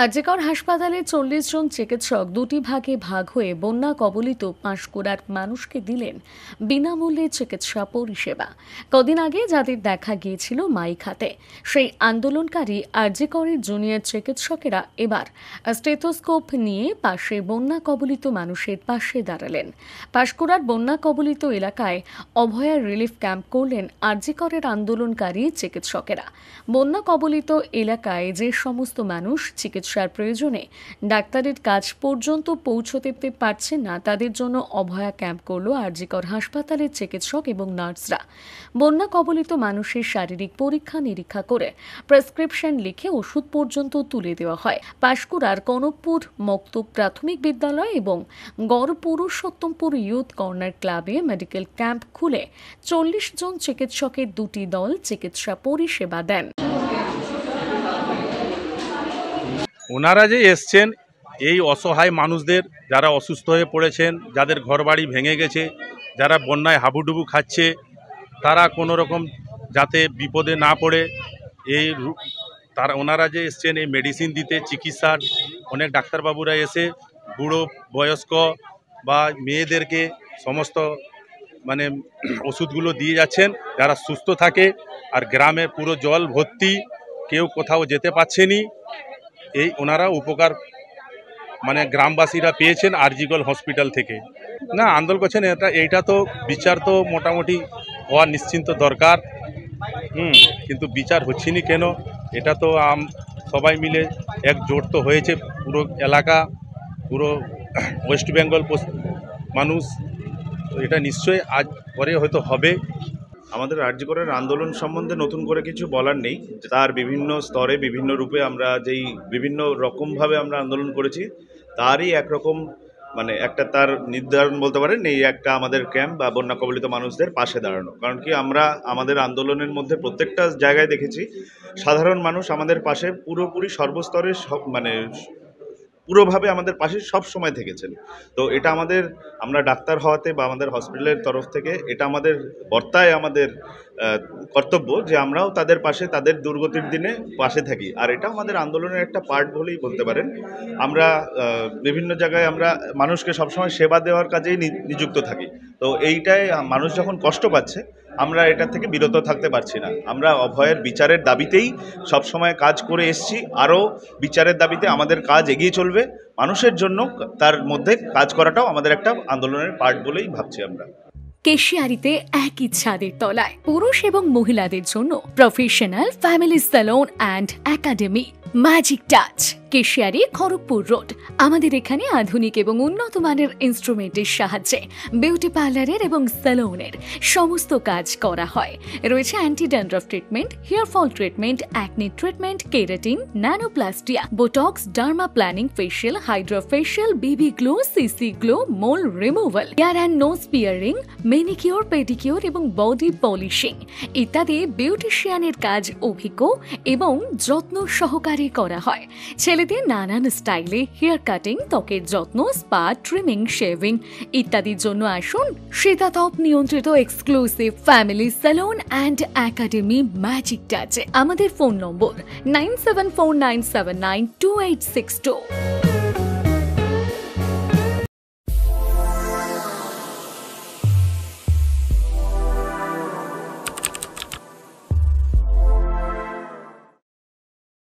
আরজিকর হাসপাতালে ৪০ জন চিকিৎসক দুটি ভাগে ভাগ হয়ে বন্যা কবলিত পাঁশকুড়ার মানুষকে দিলেন বিনামূল্যে চিকিৎসা পরিষেবা। কদিন আগে যাদের দেখা গিয়েছিল মাইক হাতে, সেই আন্দোলনকারী আরজিকরের জুনিয়র চিকিৎসকেরা এবার স্টেথোস্কোপ নিয়ে পাশে বন্যা কবলিত মানুষের পাশে দাঁড়ালেন। পাঁশকুড়ার বন্যা কবলিত এলাকায় অভয়া রিলিফ ক্যাম্প করলেন আরজিকরের আন্দোলনকারী চিকিৎসকেরা। বন্যা কবলিত এলাকায় যে সমস্ত মানুষ চিকিৎসার প্রয়োজনে ডাক্তারের কাজ পর্যন্ত পৌঁছতে পারছেন না, তাদের জন্য অভয়া ক্যাম্প করল আরজিকর হাসপাতালের চিকিৎসক এবং নার্সরা। বন্যা কবলিত মানুষের শারীরিক পরীক্ষা নিরীক্ষা করে প্রেসক্রিপশন লিখে ওষুধ পর্যন্ত তুলে দেওয়া হয়। পাঁশকুড়ার কনকপুর মক্তব প্রাথমিক বিদ্যালয় এবং গড় পুরুষোত্তমপুর ইউথ কর্নার ক্লাবে মেডিকেল ক্যাম্প খুলে ৪০ জন চিকিৎসকের দুটি দল চিকিৎসা পরিষেবা দেন। ওনারা যে এসছেন এই অসহায় মানুষদের, যারা অসুস্থ হয়ে পড়েছেন, যাদের ঘরবাড়ি ভেঙে গেছে, যারা বন্যায় হাবুডুবু খাচ্ছে, তারা কোনো রকম যাতে বিপদে না পড়ে ওনারা যে এসছেন এই মেডিসিন দিতে, চিকিৎসার অনেক ডাক্তারবাবুরা এসে বুড়ো বয়স্ক বা মেয়েদেরকে সমস্ত ওষুধগুলো দিয়ে যাচ্ছেন, যারা সুস্থ থাকে। আর গ্রামে পুরো জল ভর্তি, কেউ কোথাও যেতে পারছেনি। এই ওনারা উপকার গ্রামবাসীরা পেয়েছেন আরজিকর হসপিটাল থেকে। না আন্দোলন করছেন, এইটা তো বিচার তো মোটামুটি হওয়া নিশ্চিন্ত দরকার। কিন্তু বিচার হচ্ছেনি কেন? এটা তো সবাই মিলে একজোট তো হয়েছে, পুরো এলাকা, পুরো ওয়েস্ট বেঙ্গল মানুষ। এটা নিশ্চয়ই আজ পরে হয়তো হবে। আমাদের আরজিকরের আন্দোলন সম্বন্ধে নতুন করে কিছু বলার নেই। তার বিভিন্ন স্তরে বিভিন্ন রূপে আমরা যেই বিভিন্ন রকমভাবে আমরা আন্দোলন করেছি, তারই একরকম একটা তার নির্ধারণ বলতে পারেন এই একটা আমাদের ক্যাম্প বা বন্যা কবলিত মানুষদের পাশে দাঁড়ানো। কারণ কি, আমরা আমাদের আন্দোলনের মধ্যে প্রত্যেকটা জায়গায় দেখেছি সাধারণ মানুষ আমাদের পাশে পুরোপুরি সর্বস্তরে পুরোভাবে আমাদের পাশে সব সময় থেকেছেন। তো এটা আমরা ডাক্তার হওয়াতে বা আমাদের হসপিটালের তরফ থেকে এটা আমাদের বর্তায় আমাদের কর্তব্য যে আমরাও তাদের পাশে, তাদের দুর্গতির দিনে পাশে থাকি। আর এটা আমাদের আন্দোলনের একটা পার্ট বলেই বলতে পারেন। আমরা বিভিন্ন জায়গায় আমরা মানুষকে সবসময় সেবা দেওয়ার কাজেই নিযুক্ত থাকি। তো এইটাই মানুষ যখন কষ্ট পাচ্ছে, আমরা এটা থেকে বিরত থাকতে পারছি না। আমরা অভয়ের বিচারের দাবিতেই সবসময় কাজ করে এসেছি, আরও বিচারের দাবিতে আমাদের কাজ এগিয়ে চলবে। মানুষের জন্য তার মধ্যে কাজ করাটাও আমাদের একটা আন্দোলনের পার্ট বলেই ভাবছি আমরা। কেশিয়ারিতে একই ছাদের তলায় পুরুষ এবং মহিলাদের জন্য professional family salon and academy magic touch, Keshiary, Kharagpur road. আমাদের এখানে আধুনিক এবং উন্নত মানের ইনস্ট্রুমেন্টের সাহায্যে বিউটি পার্লারের এবং স্যালনের সমস্ত কাজ করা হয়। রয়েছে anti dandruff treatment, hair fall treatment, acne treatment, keratin, nanoplastia, Botox, derma planing, facial, hydra facial, BB glow, CC glow, mole removal, hair and nose piercing, manicure, pedicure এবং বডি পলিশিং ইত্যাদি বিউটিশিয়ানের কাজ অভিজ্ঞ এবং যত্ন সহকারে করা হয়। ছেলেদের নানান স্টাইলে হেয়ার কাটিং, ত্বকের যত্ন, স্পা, ট্রিমিং, শেভিং ইত্যাদির জন্য আসুন শীতাতপ নিয়ন্ত্রিত exclusive family salon and academy magic টাচে। আমাদের ফোন নম্বর 9749792862।